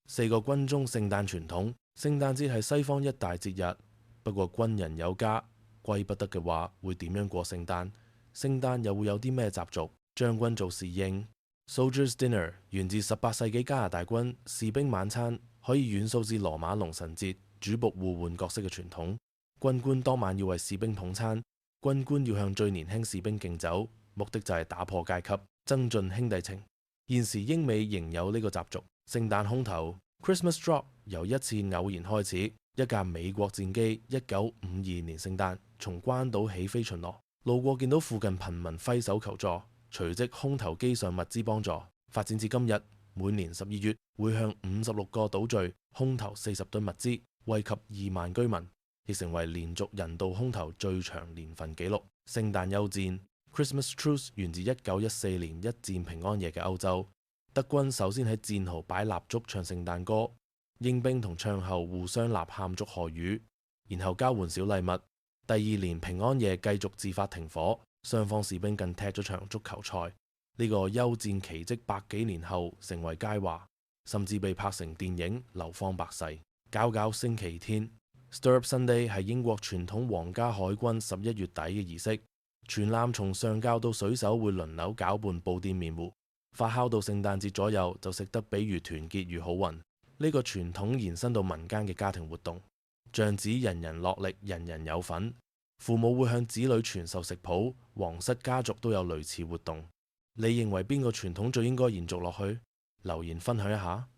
4個軍中聖誕傳統，聖誕節係西方一大節日。不過軍人有家，歸不得嘅話，會點樣過聖誕？聖誕又會有啲咩習俗？將軍做侍應 Soldiers' Dinner 源自18世紀加拿大軍士兵晚餐，可以遠溯至羅馬龍神節主僕互換角色嘅傳統。軍官當晚要為士兵捧餐，軍官要向最年輕士兵敬酒，目的就係打破階級，增進兄弟情。現時英美仍有呢個習俗。聖誕空投 Christmas Drop 由一次偶然開始，一架美國戰機1952年聖誕從關島起飛巡邏，路過見到附近貧民揮手求助，隨即空投機上物資幫助。發展至今日，每年12月會向56個島嶼空投40噸物資，惠及2萬居民，亦成為連續人道空投最長年份紀錄。聖誕休戰 Christmas Truce 源自1914年一戰平安夜嘅歐洲。德軍首先喺戰壕擺蠟燭唱聖誕歌，英兵同唱後互相吶喊祝賀語，然後交換小禮物。第二年平安夜繼續自發停火，雙方士兵更踢咗場足球賽。呢個休戰奇蹟百幾年後成為佳話，甚至被拍成電影流芳百世。搞星期天 Stirrup Sunday 係英國傳統皇家海軍11月底嘅儀式，全艦從上校到水手會輪流攪拌布甸麵糊。發酵到聖誕節左右就食得比如團結如好運。呢個傳統延伸到民間嘅家庭活動，像指人人落力，人人有份。父母會向子女傳授食譜，皇室家族都有類似活動。你認為邊個傳統最應該延續落去？留言分享一下。